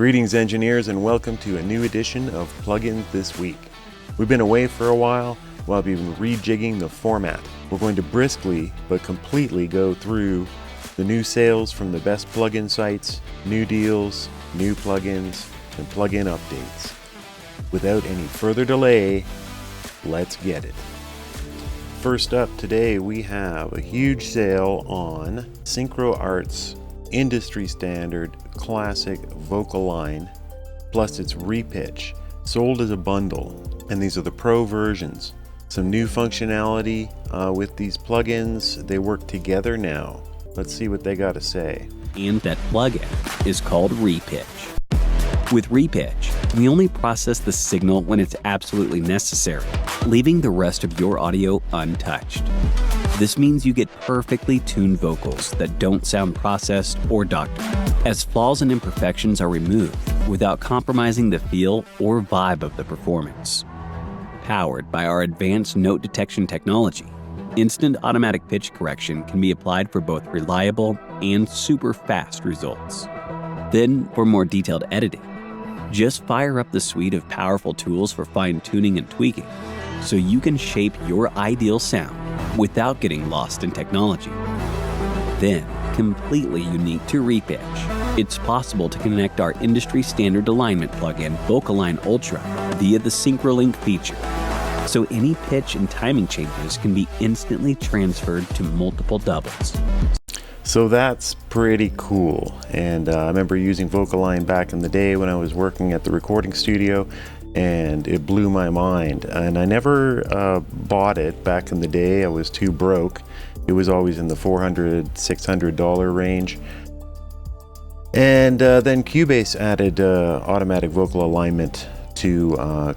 Greetings engineers and welcome to a new edition of Plugins This Week. We've been away for a while we've been rejigging the format. We're going to briskly but completely go through the new sales from the best plugin sites, new deals, new plugins, and plugin updates. Without any further delay, let's get it. First up today we have a huge sale on SyncroArts industry standard classic vocal line plus its repitch, sold as a bundle, and these are the pro versions. Some new functionality with these plugins. They work together now. Let's see what they got to say. And that plugin is called repitch. With repitch, we only process the signal when it's absolutely necessary, leaving the rest of your audio untouched. This means you get perfectly tuned vocals that don't sound processed or doctored, as flaws and imperfections are removed without compromising the feel or vibe of the performance. Powered by our advanced note detection technology, instant automatic pitch correction can be applied for both reliable and super fast results. Then, for more detailed editing, just fire up the suite of powerful tools for fine-tuning and tweaking, so you can shape your ideal sound without getting lost in technology. Then, completely unique to repitch, it's possible to connect our industry standard alignment plugin VocAlign Ultra via the SyncroLink feature, so any pitch and timing changes can be instantly transferred to multiple doubles. So that's pretty cool, and I remember using VocAlign back in the day when I was working at the recording studio, and it blew my mind. And I never bought it back in the day. I was too broke. It was always in the $400, $600 range. And then Cubase added automatic vocal alignment to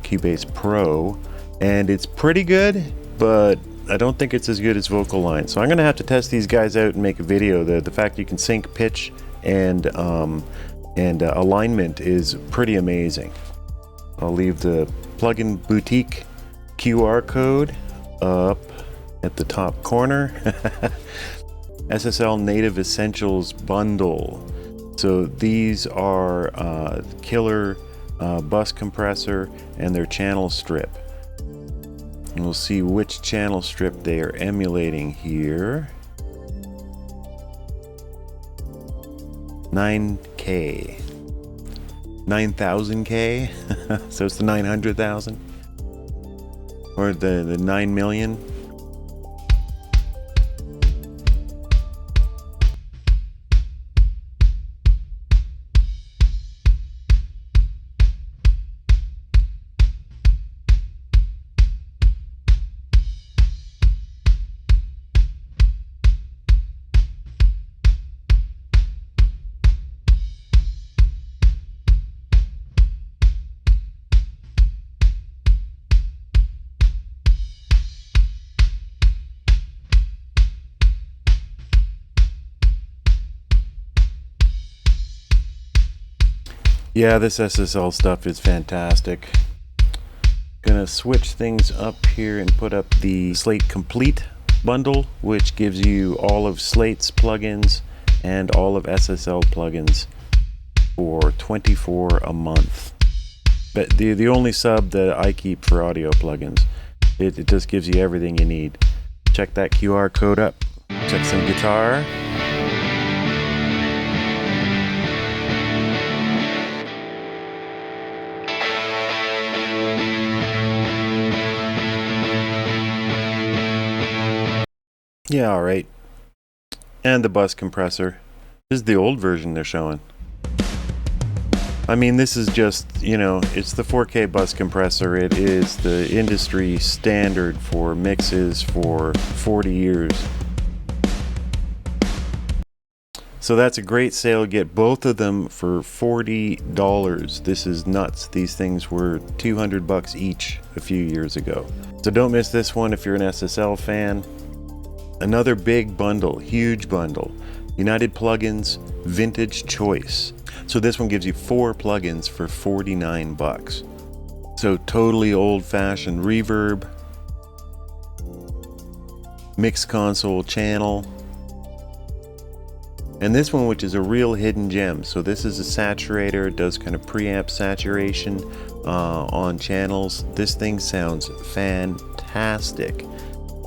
Cubase Pro, and it's pretty good, but I don't think it's as good as VocAlign. So I'm going to have to test these guys out and make a video. The fact you can sync pitch and alignment is pretty amazing. I'll leave the Pluginboutique QR code up at the top corner. SSL Native Essentials Bundle. So these are killer bus compressor and their channel strip. And we'll see which channel strip they are emulating here. 9K. 9,000K? So it's the 900,000? Or the 9 million? Yeah, this SSL stuff is fantastic. Gonna switch things up here and put up the Slate Complete bundle, which gives you all of Slate's plugins and all of SSL plugins for $24 a month. But the only sub that I keep for audio plugins. It just gives you everything you need. Check that QR code up. Check some guitar. Yeah, alright. And the bus compressor. This is the old version they're showing. I mean, this is just, it's the 4K bus compressor. It is the industry standard for mixes for 40 years. So that's a great sale. Get both of them for $40. This is nuts. These things were $200 each a few years ago. So don't miss this one if you're an SSL fan. Another big bundle, huge bundle. United Plugins Vintage Choice. So this one gives you 4 plugins for $49. So totally old-fashioned reverb, mix console channel, And this one, which is a real hidden gem. So this is a saturator, it does kind of preamp saturation on channels. This thing sounds fantastic.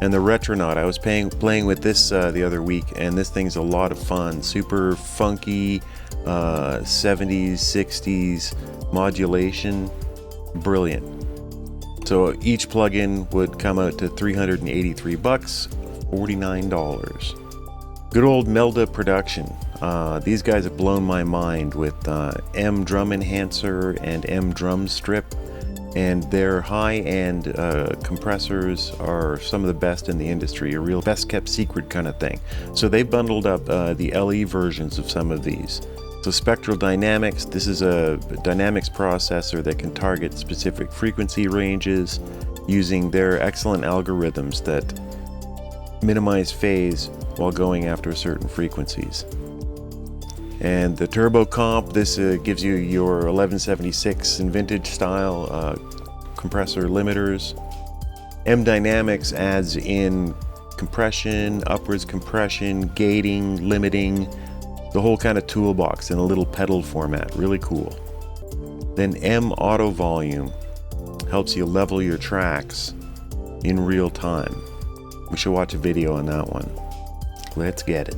And the Retronaut, I was playing with this the other week, and this thing's a lot of fun. Super funky 70s, 60s modulation, brilliant. So each plugin would come out to $383, $49. Good old Melda Production. These guys have blown my mind with M Drum Enhancer and M Drum Strip. And their high-end compressors are some of the best in the industry, a real best-kept secret kind of thing. So they bundled up the LE versions of some of these. So Spectral Dynamics, this is a dynamics processor that can target specific frequency ranges using their excellent algorithms that minimize phase while going after certain frequencies. And the Turbo Comp, this gives you your 1176 and vintage style compressor limiters. M Dynamics adds in compression, upwards compression, gating, limiting, the whole kind of toolbox in a little pedal format. Really cool. Then M Auto Volume helps you level your tracks in real time. We should watch a video on that one. Let's get it.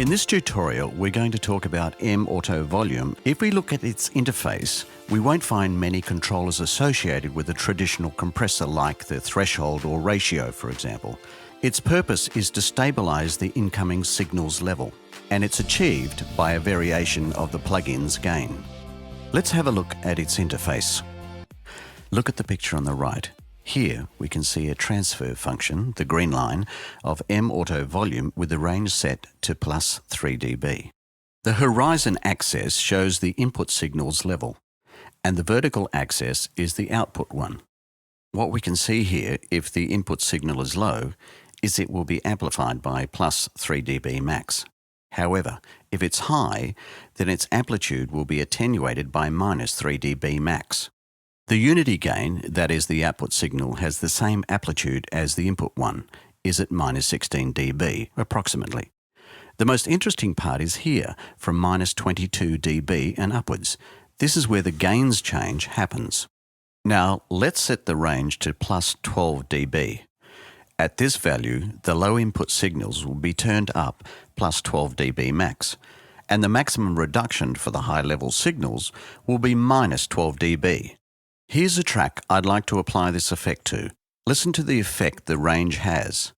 In this tutorial, we're going to talk about M Auto Volume. If we look at its interface, we won't find many controllers associated with a traditional compressor like the threshold or ratio, for example. Its purpose is to stabilize the incoming signal's level, and it's achieved by a variation of the plugin's gain. Let's have a look at its interface. Look at the picture on the right. Here we can see a transfer function, the green line, of M Auto Volume with the range set to plus 3 dB. The horizon axis shows the input signal's level, and the vertical axis is the output one. What we can see here, if the input signal is low, is it will be amplified by plus 3 dB max. However, if it's high, then its amplitude will be attenuated by minus 3 dB max. The unity gain, that is the output signal, has the same amplitude as the input one, is at minus 16 dB, approximately. The most interesting part is here, from minus 22 dB and upwards. This is where the gains change happens. Now, let's set the range to plus 12 dB. At this value, the low input signals will be turned up plus 12 dB max, and the maximum reduction for the high-level signals will be minus 12 dB. Here's a track I'd like to apply this effect to. Listen to the effect the range has.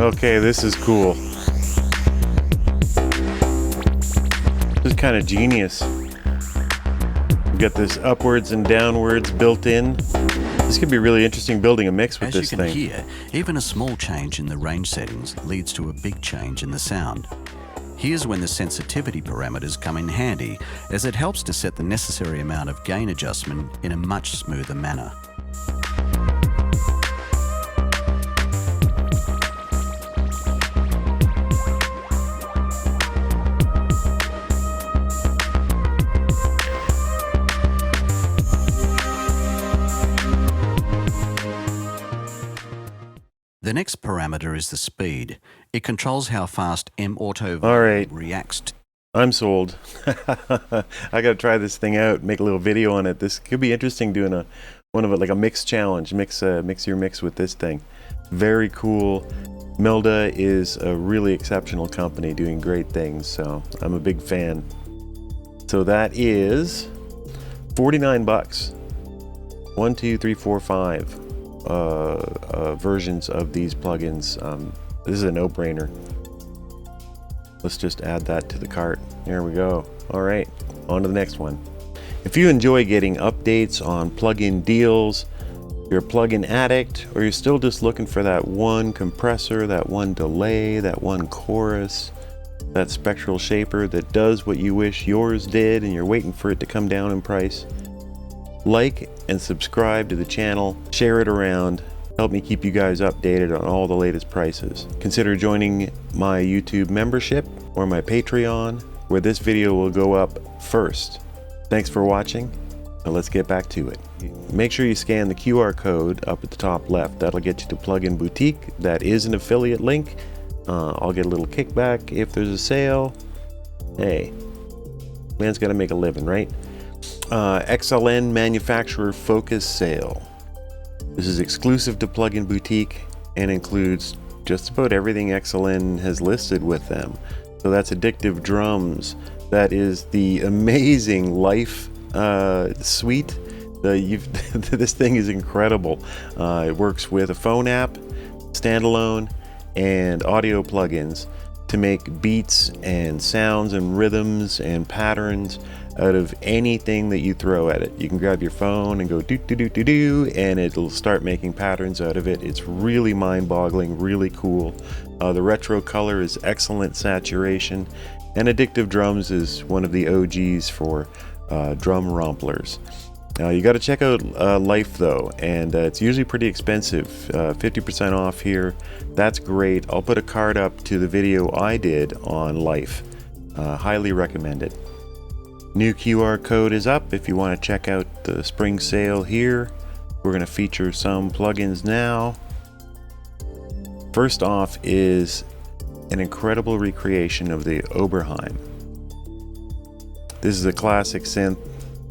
Okay, this is cool. This is kind of genius. You got this upwards and downwards built in. This could be really interesting building a mix with this thing. As you can hear, even a small change in the range settings leads to a big change in the sound. Here's when the sensitivity parameters come in handy, as it helps to set the necessary amount of gain adjustment in a much smoother manner. The next parameter is the speed. It controls how fast M Auto reacts. I'm sold. I gotta try this thing out, make a little video on it. This could be interesting, doing one of it like a mix challenge. Mix your mix with this thing. Very cool. Melda is a really exceptional company doing great things, so I'm a big fan. So that is $49. 1, 2, 3, 4, 5 versions of these plugins. This is a no-brainer. Let's just add that to the cart. There we go. All right, on to the next one. If you enjoy getting updates on plugin deals, you're a plugin addict, or you're still just looking for that one compressor, that one delay, that one chorus, that spectral shaper that does what you wish yours did, and you're waiting for it to come down in price, like and subscribe to the channel, share it around, help me keep you guys updated on all the latest prices. Consider joining my YouTube membership or my Patreon, where this video will go up first. Thanks for watching. Now let's get back to it. Make sure you scan the QR code up at the top left. That'll get you to Pluginboutique. That is an affiliate link. I'll get a little kickback if there's a sale. Hey, man's got to make a living, right? XLN manufacturer focus sale. This is exclusive to Pluginboutique and includes just about everything XLN has listed with them. So that's Addictive Drums. That is the amazing Life suite. This thing is incredible. It works with a phone app, standalone, and audio plugins to make beats and sounds and rhythms and patterns out of anything that you throw at it. You can grab your phone and go do do do do do, and it'll start making patterns out of it. It's really mind-boggling, really cool. The retro color is excellent saturation, and Addictive Drums is one of the OGs for drum romplers. You got to check out Life though, and it's usually pretty expensive. 50% off here. That's great. I'll put a card up to the video I did on Life. Highly recommend it. New QR code is up if you want to check out the spring sale here. We're going to feature some plugins now. First off is an incredible recreation of the Oberheim. This is a classic synth.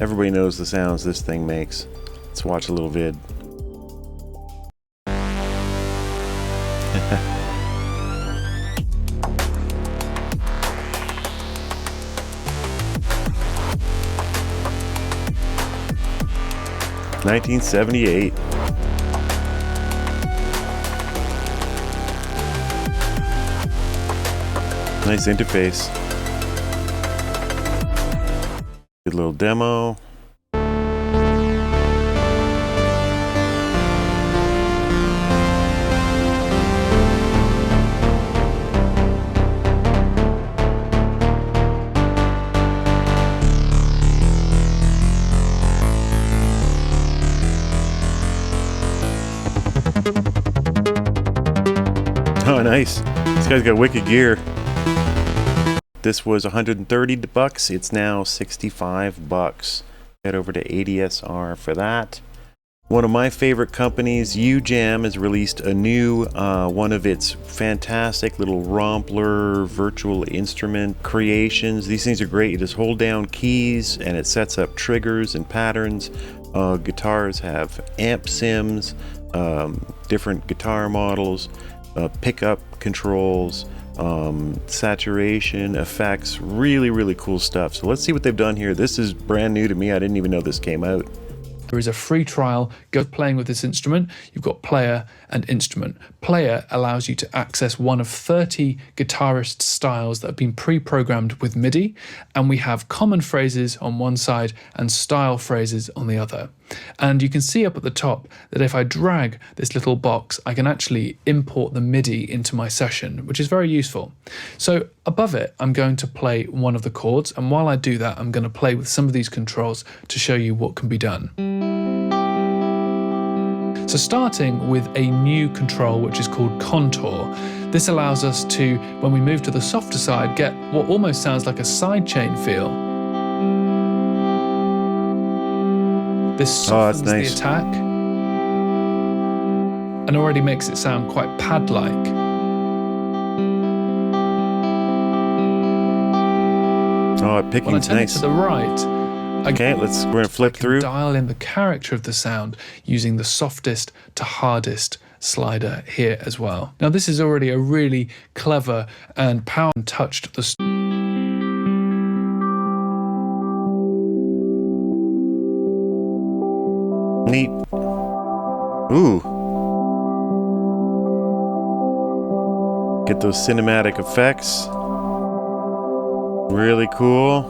Everybody knows the sounds this thing makes. Let's watch a little vid. $1978. Nice interface. Good little demo. Oh, nice. This guy's got wicked gear. This was $130. It's now $65. Head over to ADSR for that. One of my favorite companies, UJAM, has released a new one of its fantastic little Rompler virtual instrument creations. These things are great. You just hold down keys and it sets up triggers and patterns. Guitars have amp sims, different guitar models, pickup controls, saturation, effects, really cool stuff. So let's see what they've done here. This is brand new to me. I didn't even know this came out. There is a free trial. Go playing with this instrument. You've got player and instrument. Player allows you to access one of 30 guitarist styles that have been pre-programmed with MIDI, and we have common phrases on one side and style phrases on the other. And you can see up at the top that if I drag this little box, I can actually import the MIDI into my session, which is very useful. So above it, I'm going to play one of the chords, and while I do that, I'm going to play with some of these controls to show you what can be done. So starting with a new control which is called Contour. This allows us to, when we move to the softer side, get what almost sounds like a sidechain feel. This softens the attack and already makes it sound quite pad-like. Oh, picking's nice. To the right, okay, we're gonna flip through. Dial in the character of the sound using the softest to hardest slider here as well. Now this is already a really clever and powerful touch to the neat. Ooh. Get those cinematic effects. Really cool.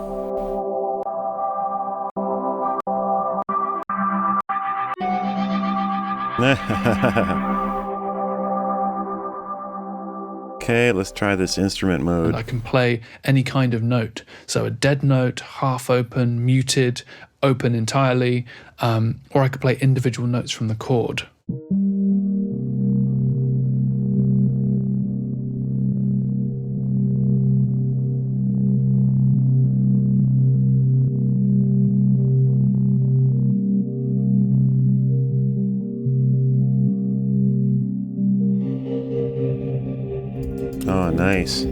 Okay, let's try this instrument mode. And I can play any kind of note. So a dead note, half open, muted, open entirely, or I could play individual notes from the chord. Nice.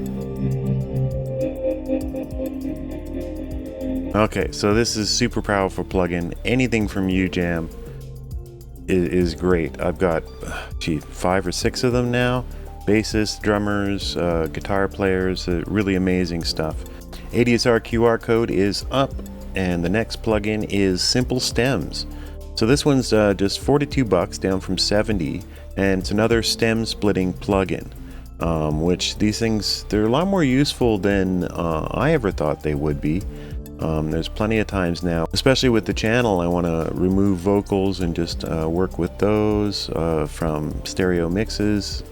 Okay, so this is super powerful plugin. Anything from UJAM is great. I've got 5 or 6 of them now. Bassists, drummers, guitar players, really amazing stuff. ADSR QR code is up, and the next plugin is Simple Stems. So this one's just 42 bucks, down from 70, and it's another stem splitting plugin. Which these things, they're a lot more useful than I ever thought they would be. There's plenty of times now, especially with the channel, I want to remove vocals and just work with those from stereo mixes,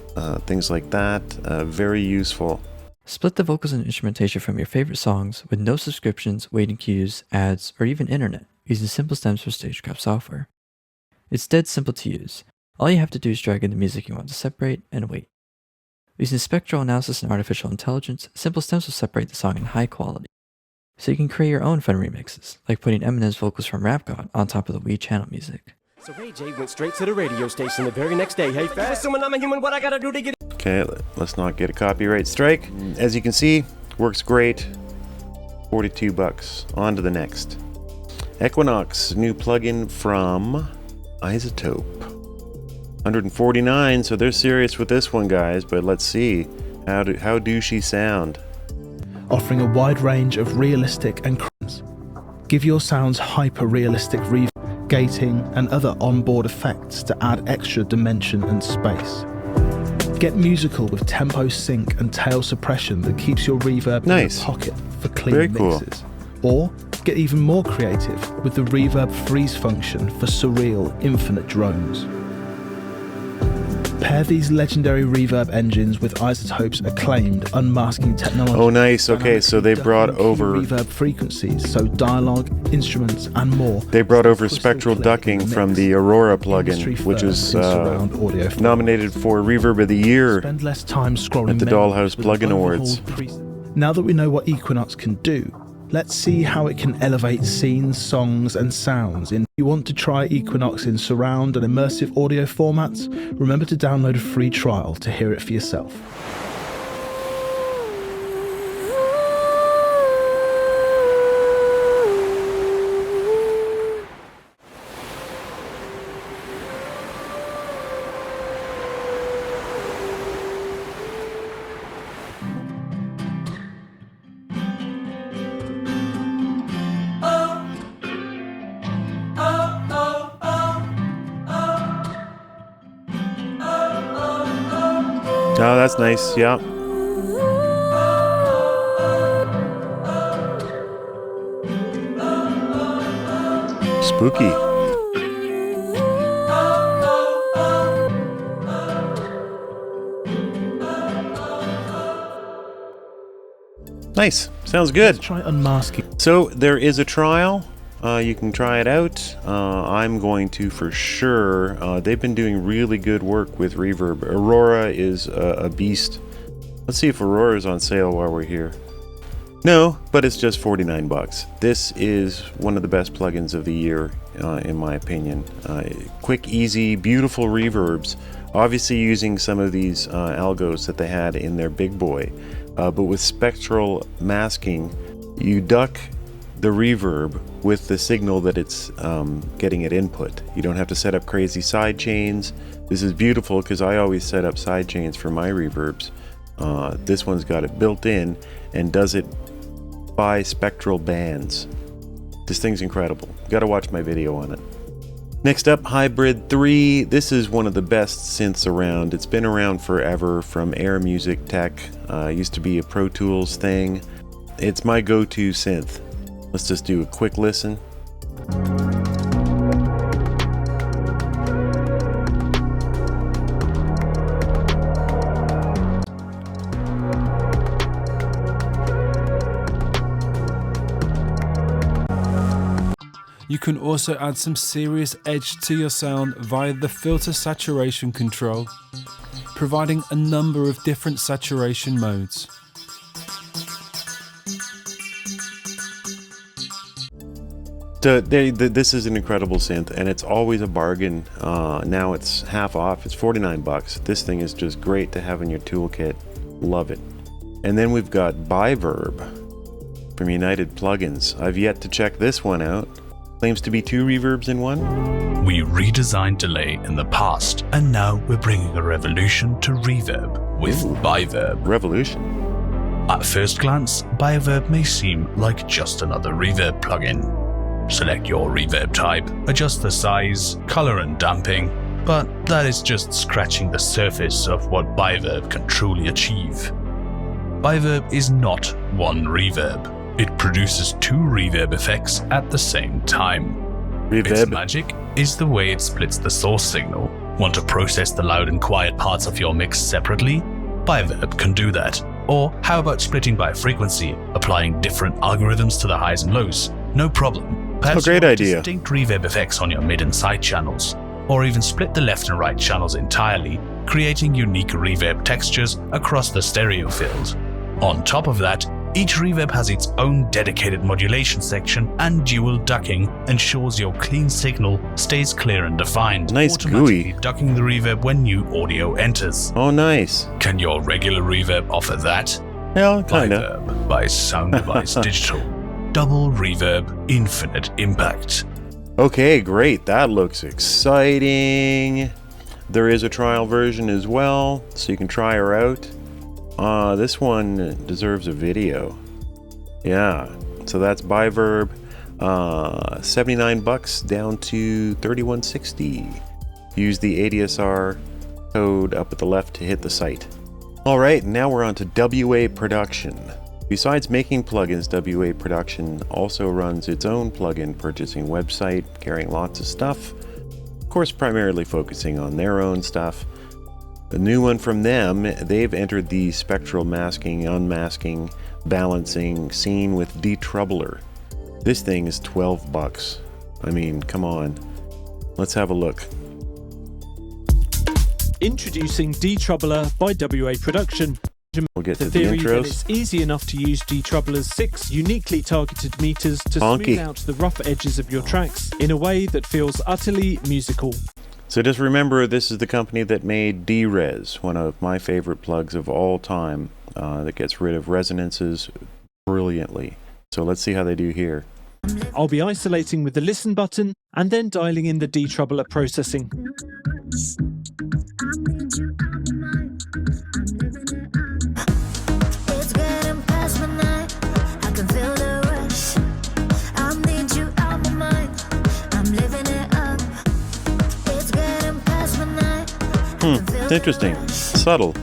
things like that. Very useful. Split the vocals and instrumentation from your favorite songs with no subscriptions, waiting queues, ads, or even internet using Simple Stems for Stagecraft software. It's dead simple to use. All you have to do is drag in the music you want to separate and wait. Using spectral analysis and artificial intelligence, Simple Stems will separate the song in high quality. So you can create your own fun remixes, like putting Eminem's vocals from Rap God on top of the Wii channel music. So Ray J went straight to the radio station the very next day. Hey, fast, assuming I'm a human, what I gotta do to get... Okay, let's not get a copyright strike. As you can see, works great. 42 bucks. On to the next. Equinox, new plugin from Izotope. 149, so they're serious with this one, guys, but let's see. How do she sound? Offering a wide range of realistic and give your sounds hyper-realistic reverb, gating, and other onboard effects to add extra dimension and space. Get musical with tempo sync and tail suppression that keeps your reverb in your pocket for clean Very cool. mixes. Or get even more creative with the reverb freeze function for surreal, infinite drones. Pair these legendary reverb engines with Izotope's acclaimed unmasking technology. Oh, nice. Okay, so they brought over reverb frequencies, so dialogue, instruments, and more. They brought over spectral ducking from the Aurora plugin, which was nominated for Reverb of the Year Spend less time scrolling at the Dahl Plugin Awards. Now that we know what Equinox can do, let's see how it can elevate scenes, songs, and sounds. If you want to try Equinox in surround and immersive audio formats, remember to download a free trial to hear it for yourself. Oh, that's nice, yeah. Spooky. Nice, sounds good. Let's try unmasking. So there is a trial. You can try it out. I'm going to for sure. They've been doing really good work with reverb. Aurora is a beast. Let's see if Aurora is on sale while we're here. No, but it's just 49 bucks. This is one of the best plugins of the year, in my opinion. Quick, easy, beautiful reverbs. Obviously using some of these algos that they had in their big boy. But with spectral masking, you duck the reverb with the signal that it's getting at input. You don't have to set up crazy side chains. This is beautiful because I always set up side chains for my reverbs. This one's got it built in and does it by spectral bands. This thing's incredible. You gotta watch my video on it. Next up, Hybrid 3. This is one of the best synths around. It's been around forever from Air Music Tech. Used to be a Pro Tools thing. It's my go-to synth. Let's just do a quick listen. You can also add some serious edge to your sound via the filter saturation control, providing a number of different saturation modes. This is an incredible synth, and it's always a bargain. Now it's half off. It's 49 bucks. This thing is just great to have in your toolkit. Love it. And then we've got Biverb from United Plugins. I've yet to check this one out. Claims to be 2 reverbs in one. We redesigned delay in the past, and now we're bringing a revolution to reverb with Biverb. Revolution. At first glance, Biverb may seem like just another reverb plugin. Select your reverb type, adjust the size, color and damping, but that is just scratching the surface of what Biverb can truly achieve. Biverb is not one reverb. It produces 2 reverb effects at the same time. Its magic is the way it splits the source signal. Want to process the loud and quiet parts of your mix separately? Biverb can do that. Or how about splitting by frequency, applying different algorithms to the highs and lows? No problem. Perhaps great idea. Distinct reverb effects on your mid and side channels. Or even split the left and right channels entirely, creating unique reverb textures across the stereo field. On top of that, each reverb has its own dedicated modulation section, and dual ducking ensures your clean signal stays clear and defined, nice automatically GUI. ducking the reverb when new audio enters. Oh, nice. Can your regular reverb offer that? Hell, kinda. Biverb by Sound Device Digital. Double reverb, infinite impact. Okay, great. That looks exciting. There is a trial version as well, so you can try her out. This one deserves a video. Yeah, so that's Biverb. $79 down to $31.60. Use the ADSR code up at the left to hit the site. Alright, now we're on to WA Production. Besides making plugins, WA Production also runs its own plugin purchasing website, carrying lots of stuff. Of course, primarily focusing on their own stuff. The new one from them, they've entered the spectral masking, unmasking, balancing scene with Detroubler. This thing is $12. I mean, come on. Let's have a look. Introducing Detroubler by WA Production. We'll get The to the theory that intros. it's easy enough to use Detroubler's 6 uniquely targeted meters to Honky. smooth out the rough edges of your tracks in a way that feels utterly musical. So just remember, this is the company that made D-Res, one of my favorite plugs of all time, that gets rid of resonances brilliantly. So let's see how they do here. I'll be isolating with the listen button and then dialing in the Detroubler processing. It's interesting. Subtle.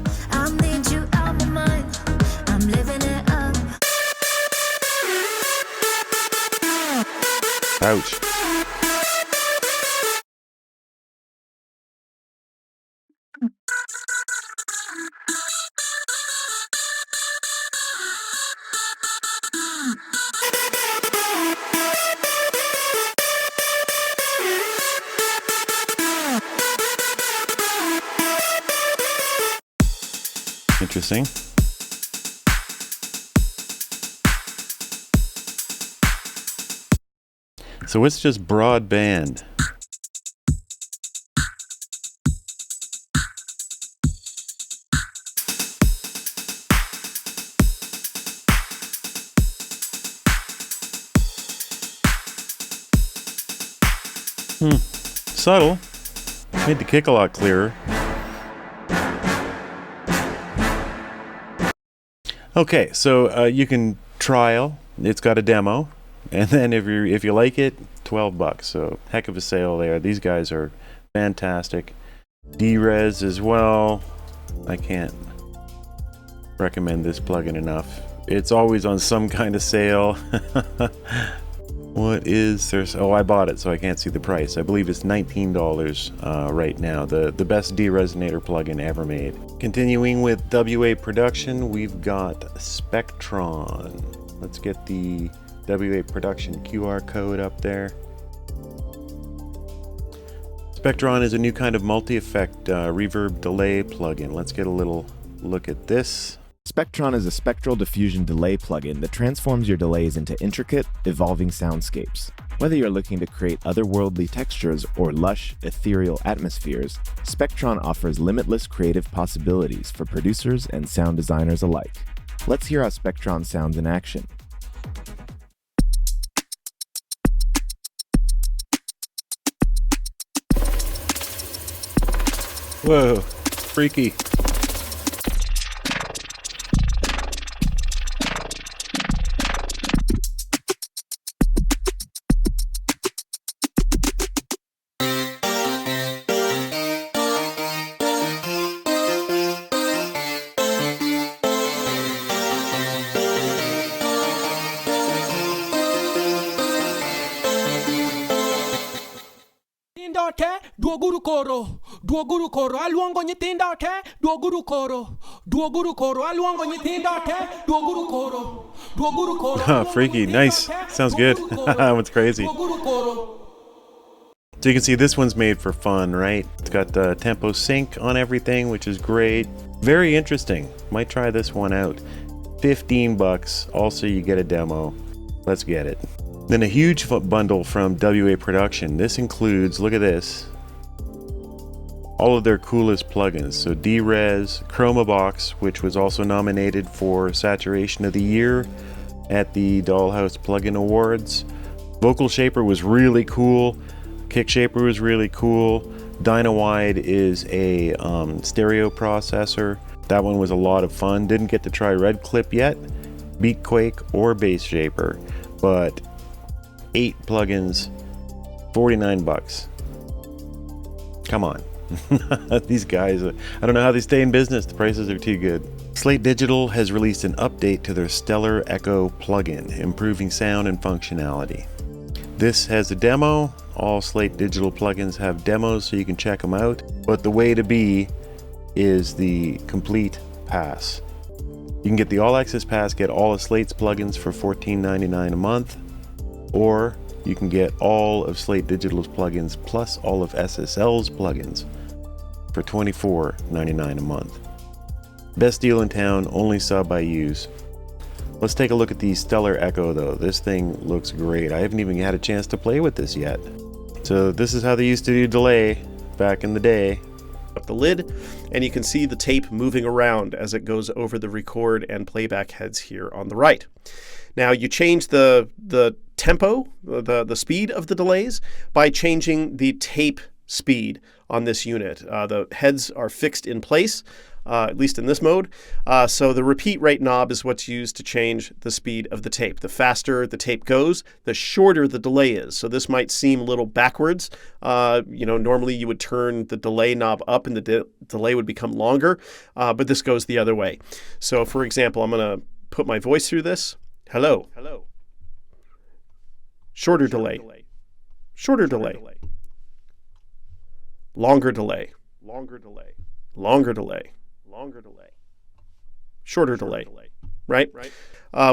Ouch. Interesting. So it's just broadband. Subtle. Made the kick a lot clearer. Okay, so you can trial. It's got a demo, and then if you like it, $12. So heck of a sale there. These guys are fantastic. D-Res as well. I can't recommend this plugin enough. It's always on some kind of sale. What is there? Oh, I bought it, so I can't see the price. I believe it's $19 right now. The best D-Resonator plugin ever made. Continuing with WA Production, we've got Spectron. Let's get the WA Production QR code up there. Spectron is a new kind of multi-effect reverb delay plugin. Let's get a little look at this. Spectron is a spectral diffusion delay plugin that transforms your delays into intricate, evolving soundscapes. Whether you're looking to create otherworldly textures or lush, ethereal atmospheres, Spectron offers limitless creative possibilities for producers and sound designers alike. Let's hear how Spectron sounds in action. Whoa, freaky. Duoguru koro aluongo nyithindo te duoguru koro aluongo nyithindo te duoguru koro Oh, freaky, nice, sounds good. What's crazy? So you can see this one's made for fun, right? It's got the tempo sync on everything, which is great. Very interesting. Might try this one out. $15. Also, you get a demo. Let's get it. Then a huge bundle from WA Production. This includes, look at this, all of their coolest plugins. So D-Res, Chroma Box, which was also nominated for Saturation of the Year at the Dollhouse Plugin Awards. Vocal Shaper was really cool. Kick Shaper was really cool. Dynawide is a stereo processor. That one was a lot of fun. Didn't get to try Red Clip yet, Beatquake, or Bass Shaper, but 8 plugins, $49. Come on. These guys, I don't know how they stay in business. The prices are too good. Slate Digital has released an update to their Stellar Echo plugin, improving sound and functionality. This has a demo. All Slate Digital plugins have demos, so you can check them out. But the way to be is the complete pass. You can get the All Access Pass, get all of Slate's plugins for $14.99 a month, or you can get all of Slate Digital's plugins plus all of SSL's plugins for $24.99 a month. Best deal in town, only sub I use. Let's take a look at the Stellar Echo though. This thing looks great. I haven't even had a chance to play with this yet. So this is how they used to do delay back in the day. Up the lid, and you can see the tape moving around as it goes over the record and playback heads here on the right. Now you change the tempo, the speed of the delays by changing the tape speed on this unit. The heads are fixed in place, at least in this mode. So the repeat rate knob is what's used to change the speed of the tape. The faster the tape goes, the shorter the delay is. So this might seem a little backwards. Normally you would turn the delay knob up and the delay would become longer, but this goes the other way. So for example, I'm going to put my voice through this. Hello. Shorter delay. Shorter delay. Longer delay. Longer delay. Longer delay. Longer delay. Shorter delay. Right?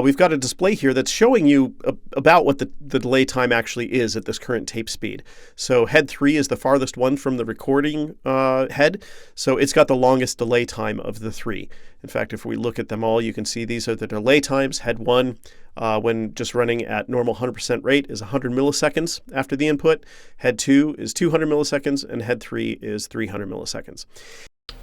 We've got a display here that's showing you about what the delay time actually is at this current tape speed. So head 3 is the farthest one from the recording head, so it's got the longest delay time of the 3. In fact, if we look at them all, you can see these are the delay times. Head 1, when just running at normal 100% rate, is 100 milliseconds after the input. Head 2 is 200 milliseconds, and head 3 is 300 milliseconds.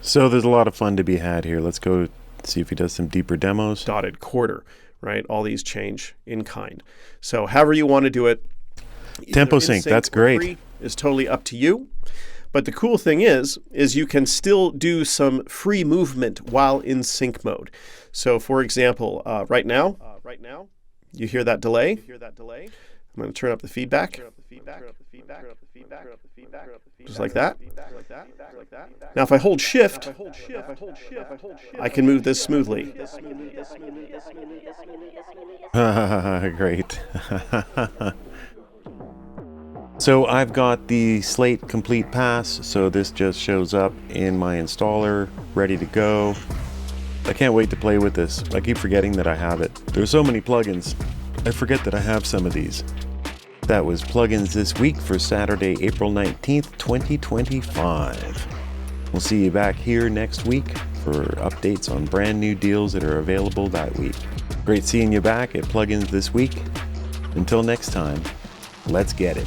So there's a lot of fun to be had here. Let's go see if he does some deeper demos. Dotted quarter, right? All these change in kind. So however you want to do it. Tempo sync, that's great. Is totally up to you. But the cool thing is you can still do some free movement while in sync mode. So for example, right now, you hear that delay. I'm going to turn up the feedback. Just like that. Now if I hold shift, I can move this smoothly. Great. So I've got the Slate Complete Pass, so this just shows up in my installer, ready to go. I can't wait to play with this. I keep forgetting that I have it. There's so many plugins, I forget that I have some of these. That was Plugins This Week for Saturday, April 19th, 2025. We'll see you back here next week for updates on brand new deals that are available that week. Great seeing you back at Plugins This Week. Until next time, let's get it.